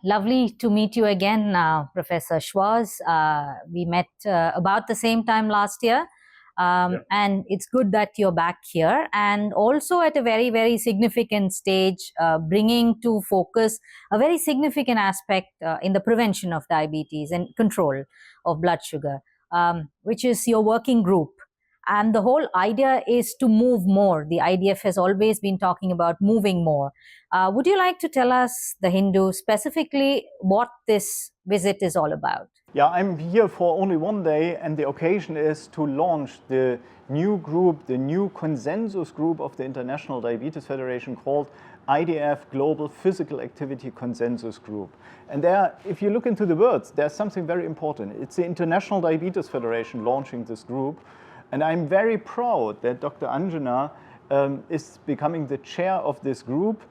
Lovely to meet you again, Professor Schwarz. We met about the same time last year. And it's good that you're back here, and also at a very, very significant stage, bringing to focus a very significant aspect in the prevention of diabetes and control of blood sugar, which is your working group. And the whole idea is to move more. The IDF has always been talking about moving more. Would you like to tell us, the Hindu, specifically what this visit is all about? Yeah, I'm here for only one day, and the occasion is to launch the new group, the new consensus group of the International Diabetes Federation called IDF Global Physical Activity Consensus Group. And there, if you look into the words, there's something very important. It's the International Diabetes Federation launching this group. And I'm very proud that Dr. Anjana is becoming the chair of this group,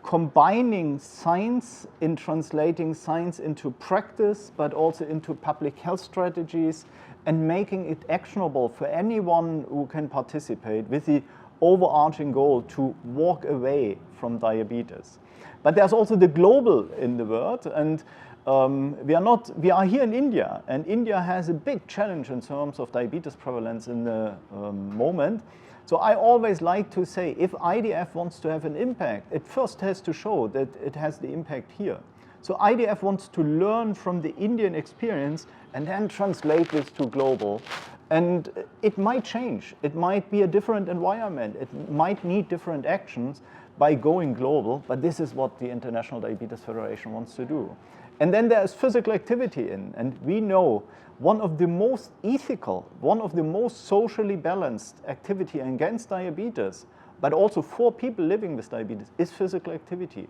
combining science in translating science into practice, but also into public health strategies, and making it actionable for anyone who can participate, with the overarching goal to walk away from diabetes. But there's also the global in the world, and we are here in India, and India has a big challenge in terms of diabetes prevalence in the moment. So I always like to say, if IDF wants to have an impact, it first has to show that it has the impact here. So IDF wants to learn from the Indian experience and then translate this to global. And it might change. It might be a different environment. It might need different actions by going global, but this is what the International Diabetes Federation wants to do. And then there's physical activity in, and we know one of the most ethical, one of the most socially balanced activity against diabetes, but also for people living with diabetes, is physical activity.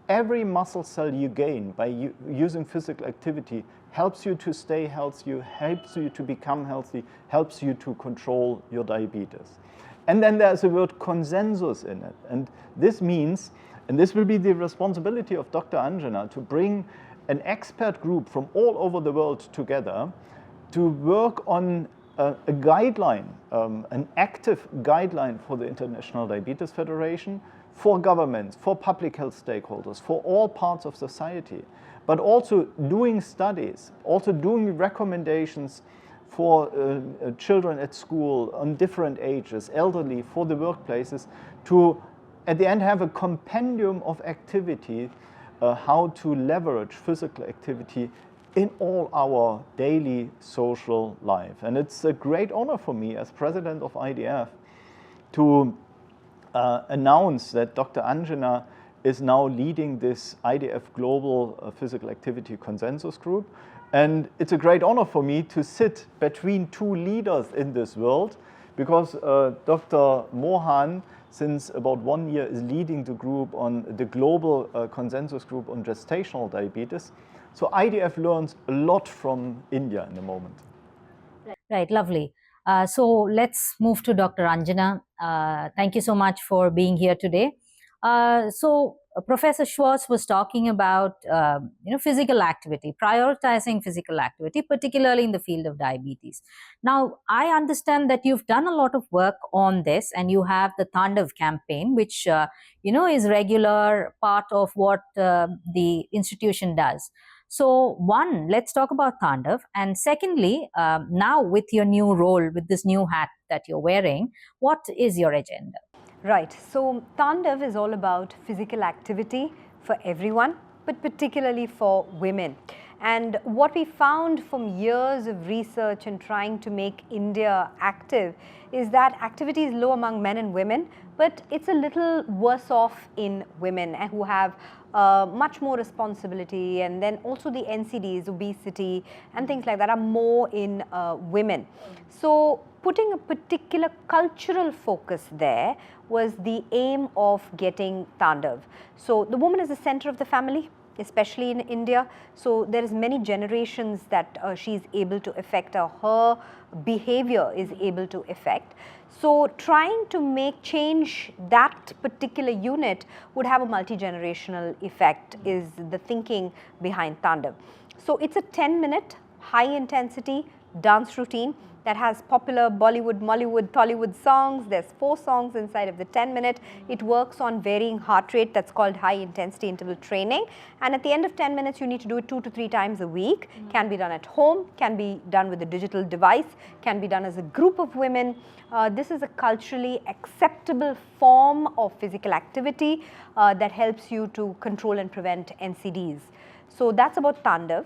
Every muscle cell you gain by using physical activity helps you to stay healthy, helps you to become healthy, helps you to control your diabetes. And then there's the word consensus in it. And this means, and this will be the responsibility of Dr. Anjana, to bring an expert group from all over the world together to work on a guideline, an active guideline for the International Diabetes Federation, for governments, for public health stakeholders, for all parts of society, but also doing studies, also doing recommendations for children at school on different ages, elderly, for the workplaces, to at the end have a compendium of activity, how to leverage physical activity in all our daily social life. And it's a great honor for me as president of IDF to announce that Dr. Anjana is now leading this IDF Global Physical Activity Consensus Group. And it's a great honor for me to sit between two leaders in this world, because Dr. Mohan, since about 1 year, is leading the group on the global consensus group on gestational diabetes. So IDF learns a lot from India in the moment. Right, lovely. So let's move to Dr. Anjana. Thank you so much for being here today. Professor Schwarz was talking about physical activity, prioritizing physical activity, particularly in the field of diabetes. Now, I understand that you've done a lot of work on this, and you have the Tandav campaign, which is regular part of what the institution does. So one, let's talk about Tandav. And secondly, now with your new role, with this new hat that you're wearing, what is your agenda? Right. So Tandav is all about physical activity for everyone, but particularly for women. And what we found from years of research and trying to make India active is that activity is low among men and women, but it's a little worse off in women who have much more responsibility, and then also the NCDs, obesity and things like that, are more in women. So putting a particular cultural focus there was the aim of getting Tandav. So the woman is the center of the family, especially in India. So there is many generations that she's able to affect, her behavior is able to affect. So trying to change that particular unit would have a multi-generational effect, is the thinking behind Tandav. So it's a 10-minute high intensity dance routine that has popular Bollywood, Mollywood, Tollywood songs. There's 4 songs inside of the 10-minute. It works on varying heart rate. That's called high intensity interval training. And at the end of 10 minutes, you need to do it 2 to 3 times a week. Can be done at home, can be done with a digital device, can be done as a group of women. This is a culturally acceptable form of physical activity that helps you to control and prevent NCDs. So that's about Tandav.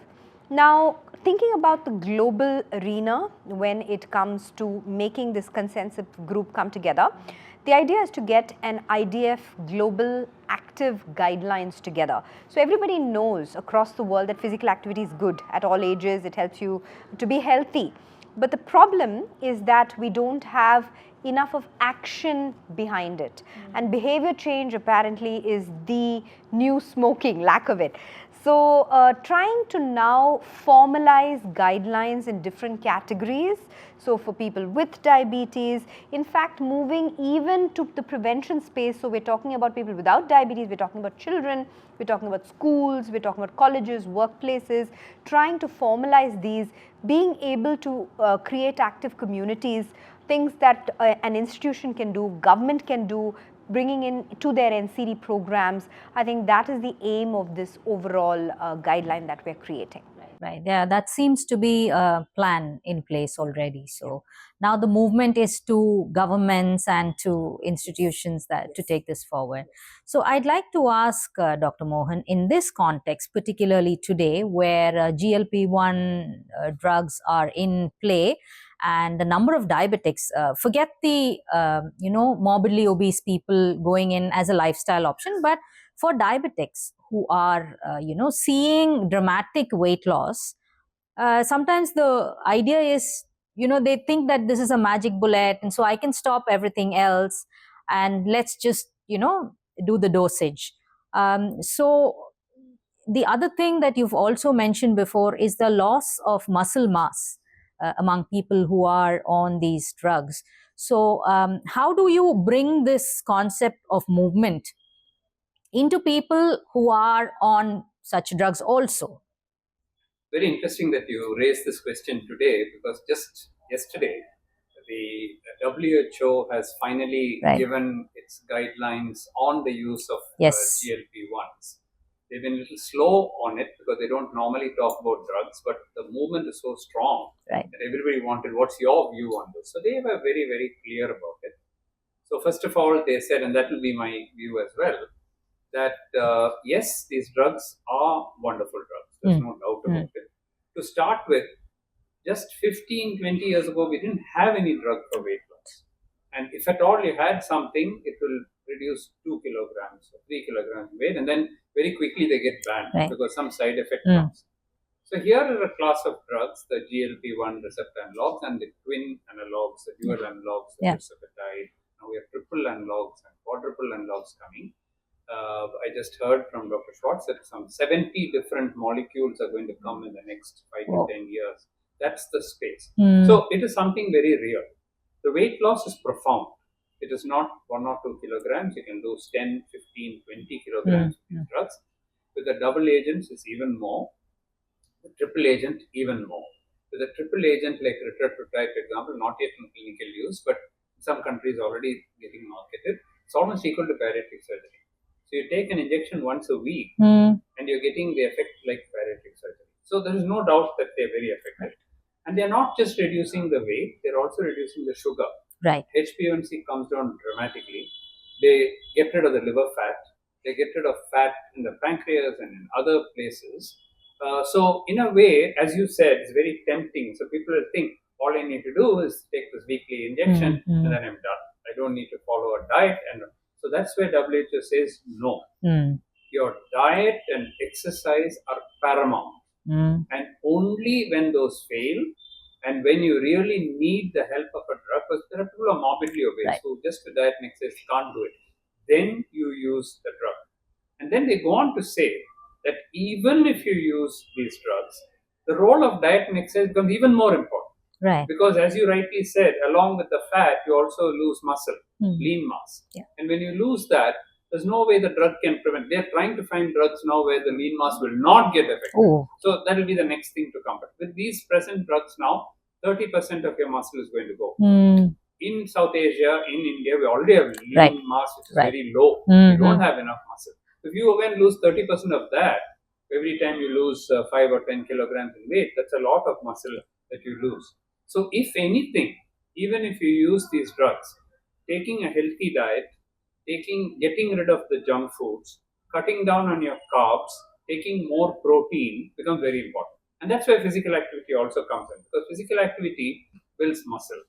Now, thinking about the global arena when it comes to making this consensus group come together, the idea is to get an IDF global active guidelines together. So everybody knows across the world that physical activity is good at all ages. It helps you to be healthy. But the problem is that we don't have enough of action behind it. And behavior change apparently is the new smoking, lack of it. So, trying to now formalize guidelines in different categories. So, for people with diabetes, in fact, moving even to the prevention space. So, we're talking about people without diabetes, we're talking about children, we're talking about schools, we're talking about colleges, workplaces, trying to formalize these, being able to create active communities, things that an institution can do, government can do, bringing in to their NCD programs. I think that is the aim of this overall guideline that we're creating. Right. Yeah, that seems to be a plan in place already. So now the movement is to governments and to institutions that to take this forward. So I'd like to ask Dr. Mohan, in this context, particularly today, where GLP-1 drugs are in play, and the number of diabetics, forget the morbidly obese people going in as a lifestyle option, but for diabetics who are seeing dramatic weight loss, sometimes the idea is, they think that this is a magic bullet, and so I can stop everything else and let's just do the dosage. So the other thing that you've also mentioned before is the loss of muscle mass among people who are on these drugs. So how do you bring this concept of movement into people who are on such drugs also? Very interesting that you raised this question today, because just yesterday the WHO has finally given its guidelines on the use of GLP-1s. They've been a little slow on it because they don't normally talk about drugs, but the movement is so strong that everybody wanted, what's your view on this? So they were very, very clear about it. So first of all, they said, and that will be my view as well, that yes, these drugs are wonderful drugs. There's no doubt about it. To start with, just 15, 20 years ago, we didn't have any drug for weight loss. And if at all you had something, it will reduce 2 kilograms or 3 kilograms weight, and then very quickly they get banned because some side effect comes. So here is a class of drugs, the GLP-1 receptor analogs and the twin analogs, the dual analogs, the tirzepatide. Now we have triple analogs and quadruple analogs coming. I just heard from Dr. Schwartz that some 70 different molecules are going to come in the next 5 to 10 years. That's the space. So it is something very real. The weight loss is profound. It is not 1 or 2 kilograms. You can lose 10, 15, 20 kilograms with these drugs. With the double agents, it's even more. The triple agent, even more. With a triple agent like retatrutide, for example, not yet in clinical use, but some countries already getting marketed, it's almost equal to bariatric surgery. So you take an injection once a week and you're getting the effect like bariatric surgery. So there is no doubt that they're very effective. And they're not just reducing the weight, they're also reducing the sugar. HbA1c comes down dramatically. They get rid of the liver fat. They get rid of fat in the pancreas and in other places. So in a way, as you said, it's very tempting. So people will think, all I need to do is take this weekly injection and then I'm done. I don't need to follow a diet. And so that's where WHO says no. Your diet and exercise are paramount. And only when those fail and when you really need the help of a drug, because there are people who are morbidly obese who just with diet and exercise can't do it, then you use the drug. And then they go on to say that even if you use these drugs, the role of diet and exercise becomes even more important. Because as you rightly said, along with the fat, you also lose muscle, lean mass. And when you lose that, there's no way the drug can prevent. They're trying to find drugs now where the lean mass will not get affected. So that will be the next thing to come. But with these present drugs now, 30% of your muscle is going to go. Mm. In South Asia, in India, we already have lean Right. mass which is Right. very low. We don't have enough muscle. If you again lose 30% of that, every time you lose 5 or 10 kilograms in weight, that's a lot of muscle that you lose. So if anything, even if you use these drugs, taking a healthy diet, getting rid of the junk foods, cutting down on your carbs, taking more protein becomes very important. And that's where physical activity also comes in, because physical activity builds muscle.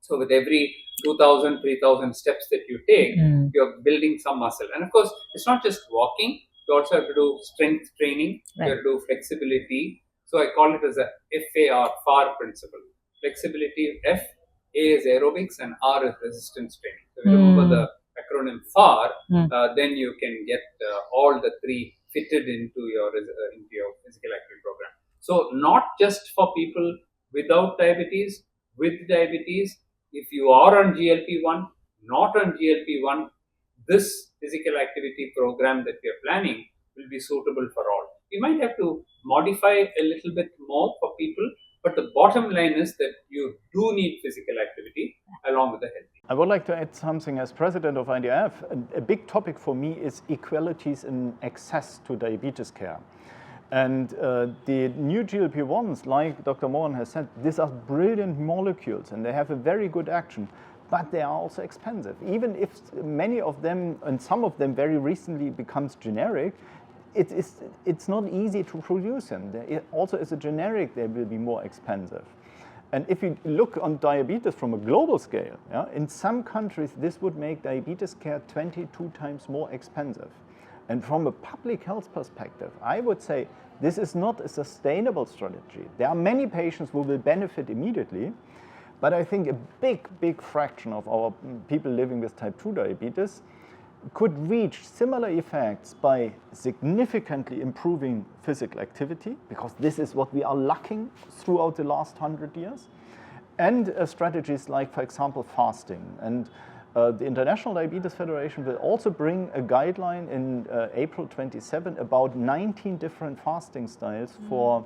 So with every 2,000, 3,000 steps that you take, you're building some muscle. And of course, it's not just walking. You also have to do strength training. Right. You have to do flexibility. So I call it as a FAR principle. Flexibility, F, A is aerobics and R is resistance training. So if you remember the acronym FAR, then you can get all the three fitted into your physical activity program. So not just for people without diabetes, with diabetes, if you are on GLP-1, not on GLP-1, this physical activity program that we are planning will be suitable for all. We might have to modify a little bit more for people, but the bottom line is that you do need physical activity along with the health. I would like to add something as president of IDF. A big topic for me is equalities in access to diabetes care. And the new GLP-1s, like Dr. Mohan has said, these are brilliant molecules and they have a very good action, but they are also expensive. Even if many of them, and some of them very recently becomes generic, it's not easy to produce them. Also as a generic, they will be more expensive. And if you look on diabetes from a global scale, in some countries, this would make diabetes care 22 times more expensive. And from a public health perspective, I would say this is not a sustainable strategy. There are many patients who will benefit immediately, but I think a big fraction of our people living with type 2 diabetes could reach similar effects by significantly improving physical activity, because this is what we are lacking throughout the last 100 years, and strategies like, for example, fasting. And the International Diabetes Federation will also bring a guideline in April 27 about 19 different fasting styles for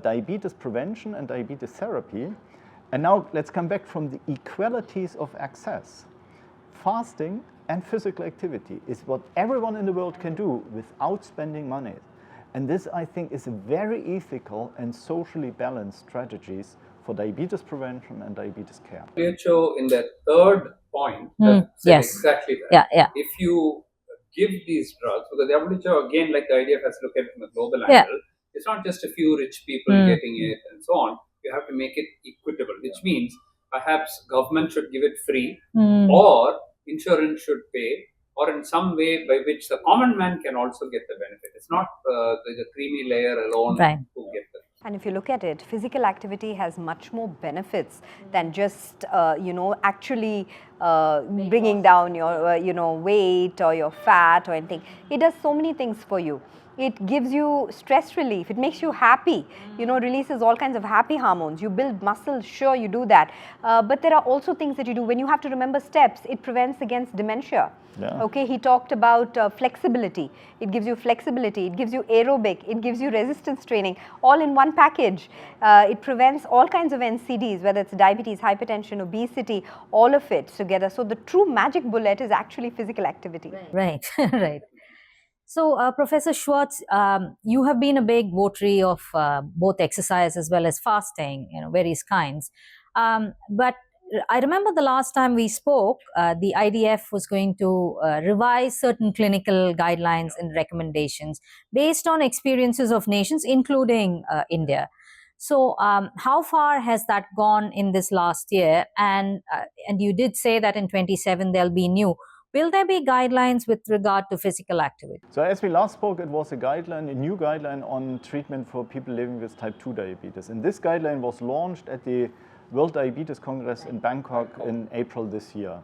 diabetes prevention and diabetes therapy. And now let's come back from the equalities of access. Fasting and physical activity is what everyone in the world can do without spending money. And this, I think, is a very ethical and socially balanced strategies for diabetes prevention and diabetes care. WHO in the third point said exactly that. If you give these drugs, because the WHO, again, like the IDF has looked at it from a global angle, it's not just a few rich people getting it and so on. You have to make it equitable, which means perhaps government should give it free, or insurance should pay, or in some way by which the common man can also get the benefit. It's not the creamy layer alone who get the. And if you look at it, physical activity has much more benefits than just, actually bringing down your, weight or your fat or anything. It does so many things for you. It gives you stress relief. It makes you happy, releases all kinds of happy hormones. You build muscle, sure, you do that. But there are also things that you do. When you have to remember steps, it prevents against dementia. Yeah. Okay, he talked about flexibility. It gives you flexibility. It gives you aerobic. It gives you resistance training, all in one package. It prevents all kinds of NCDs, whether it's diabetes, hypertension, obesity, all of it together. So the true magic bullet is actually physical activity. Right, right. So, Professor Schwartz, you have been a big votary of both exercise as well as fasting, various kinds. But I remember the last time we spoke, the IDF was going to revise certain clinical guidelines and recommendations based on experiences of nations, including India. So, how far has that gone in this last year? And you did say that in 27 there'll be new. Will there be guidelines with regard to physical activity? So as we last spoke, it was a new guideline on treatment for people living with type 2 diabetes. And this guideline was launched at the World Diabetes Congress in Bangkok in April this year.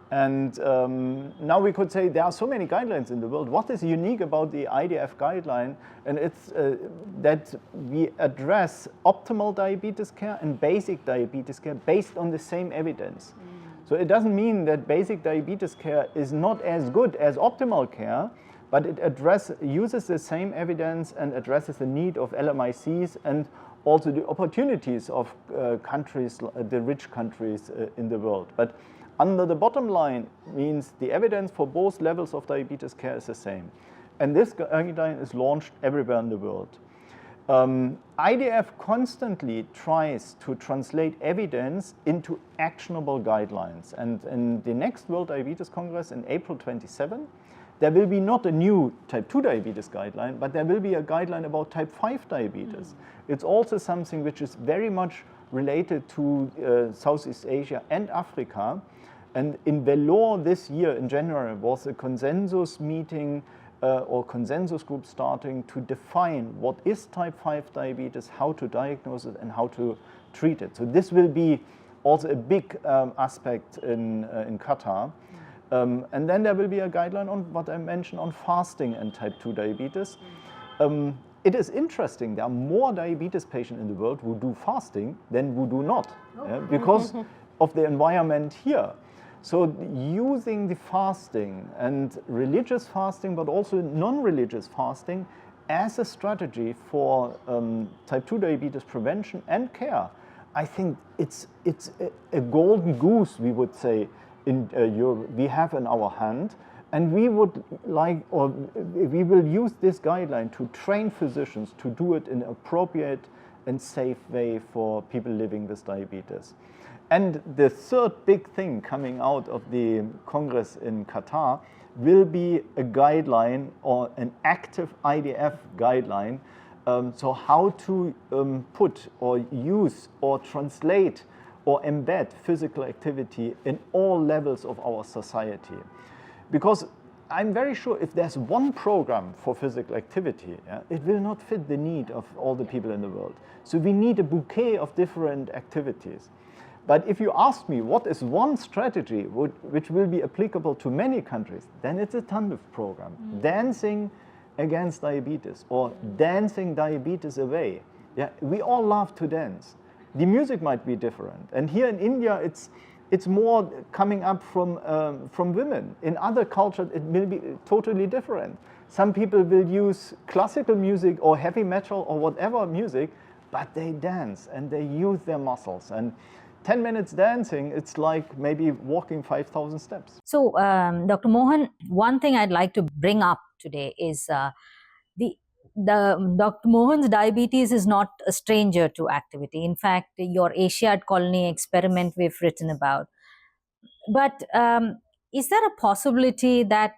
And now we could say there are so many guidelines in the world. What is unique about the IDF guideline? And it's that we address optimal diabetes care and basic diabetes care based on the same evidence. So it doesn't mean that basic diabetes care is not as good as optimal care, but it uses the same evidence and addresses the need of LMICs and also the opportunities of countries, the rich countries in the world. But under the bottom line means the evidence for both levels of diabetes care is the same. And this guideline is launched everywhere in the world. IDF constantly tries to translate evidence into actionable guidelines. And in the next World Diabetes Congress in April 27, there will be not a new type 2 diabetes guideline, but there will be a guideline about type 5 diabetes. It's also something which is very much related to Southeast Asia and Africa. And in Vellore this year, in January, was a consensus meeting or consensus group starting to define what is type 5 diabetes, how to diagnose it, and how to treat it. So this will be also a big aspect in Qatar. And then there will be a guideline on what I mentioned on fasting and type 2 diabetes. It is interesting, there are more diabetes patients in the world who do fasting than who do not, because of the environment here. So using the fasting and religious fasting, but also non-religious fasting as a strategy for type 2 diabetes prevention and care, I think it's a golden goose, we would say, in Europe, we have in our hand. And we would like, or we will use this guideline to train physicians to do it in an appropriate and safe way for people living with diabetes. And the third big thing coming out of the Congress in Qatar will be a guideline or an active IDF guideline. So how to put or use or translate or embed physical activity in all levels of our society. Because I'm very sure if there's one program for physical activity, it will not fit the need of all the people in the world. So we need a bouquet of different activities. But if you ask me what is one strategy which will be applicable to many countries, then it's a Tandav program. Dancing against diabetes or dancing diabetes away. Yeah, we all love to dance. The music might be different. And here in India, it's more coming up from women. In other cultures, it will be totally different. Some people will use classical music or heavy metal or whatever music, but they dance and they use their muscles. And 10 minutes dancing, it's like maybe walking 5,000 steps. So, Dr. Mohan, one thing I'd like to bring up today is Dr. Mohan's diabetes is not a stranger to activity. In fact, your Asiad colony experiment we've written about. But is there a possibility that,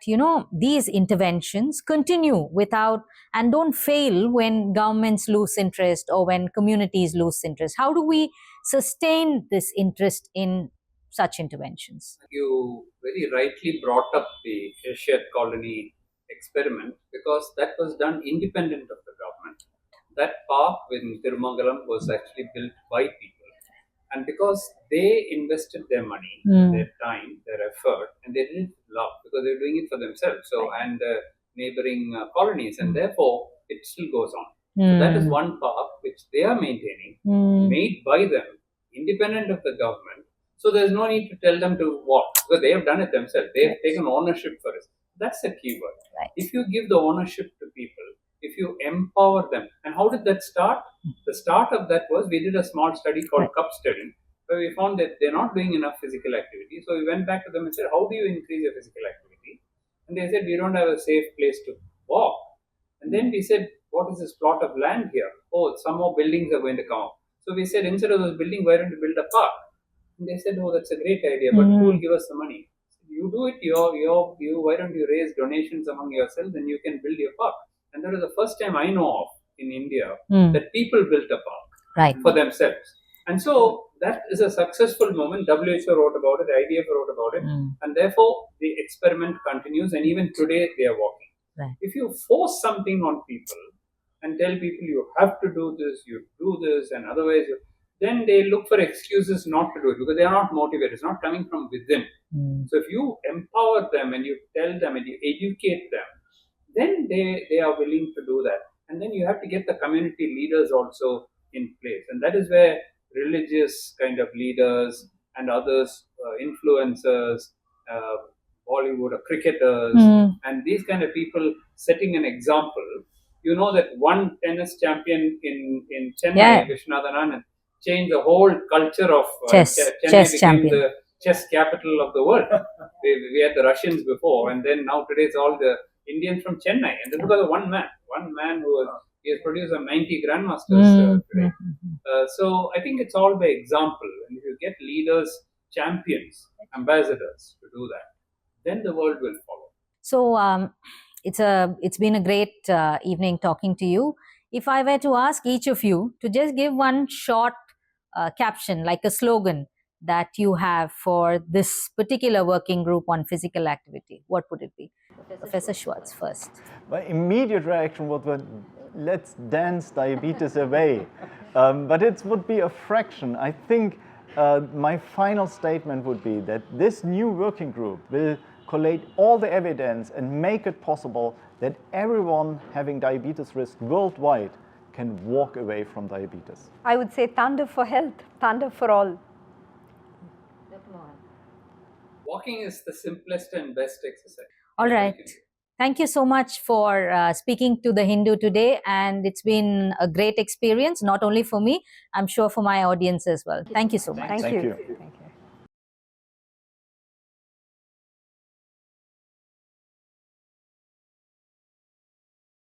these interventions continue without and don't fail when governments lose interest or when communities lose interest? How do we sustain this interest in such interventions? You very rightly brought up the Asiad colony experiment because that was done independent of the government. That park in Tirumangalam was actually built by people. And because they invested their money, their time, their effort, and they did it with love because they were doing it for themselves. So, and neighboring colonies, and therefore it still goes on. So that is one park which they are maintaining, made by them, independent of the government. So there's no need to tell them to walk because they have done it themselves. They have taken ownership for it. That's the key word. Right. If you give the ownership to people, if you empower them, and how did that start? The start of that was we did a small study called CUP study, where we found that they're not doing enough physical activity. So we went back to them and said, how do you increase your physical activity? And they said, we don't have a safe place to walk. And then we said, what is this plot of land here? Oh, some more buildings are going to come up. So we said, instead of those buildings, why don't you build a park? And they said, oh, that's a great idea, but who will give us the money? You do it, why don't you raise donations among yourselves and you can build your park? And that was the first time I know of in India that people built a park for themselves. And so that is a successful moment. WHO wrote about it, IDF wrote about it, and therefore the experiment continues. And even today they are walking. Right. If you force something on people and tell people you have to do this, you do this, and otherwise, then they look for excuses not to do it because they are not motivated. It's not coming from within. So if you empower them and you tell them and you educate them, then they are willing to do that. And then you have to get the community leaders also in place. And that is where religious kind of leaders and others, influencers, Bollywood or cricketers, and these kind of people setting an example. You know that one tennis champion in Chennai, Vishwanathan Anand, changed the whole culture of Chennai. Chess Became champion. the chess capital of the world. we had the Russians before, and then now today it's all the Indians from Chennai, and it's because of one man who he has produced some 90 grandmasters today. So I think it's all by example, and if you get leaders, champions, ambassadors to do that, then the world will follow. So it's been a great evening talking to you. If I were to ask each of you to just give one short caption, like a slogan that you have for this particular working group on physical activity, what would it be? Professor Schwartz first. My immediate reaction would be, let's dance diabetes away. But it would be a fraction. I think my final statement would be that this new working group will collate all the evidence and make it possible that everyone having diabetes risk worldwide can walk away from diabetes. I would say Tandav for health, Tandav for all. Walking is the simplest and best exercise. All right. Thank you so much for speaking to The Hindu today, and it's been a great experience, not only for me, I'm sure for my audience as well. Thank you so much. Thank you.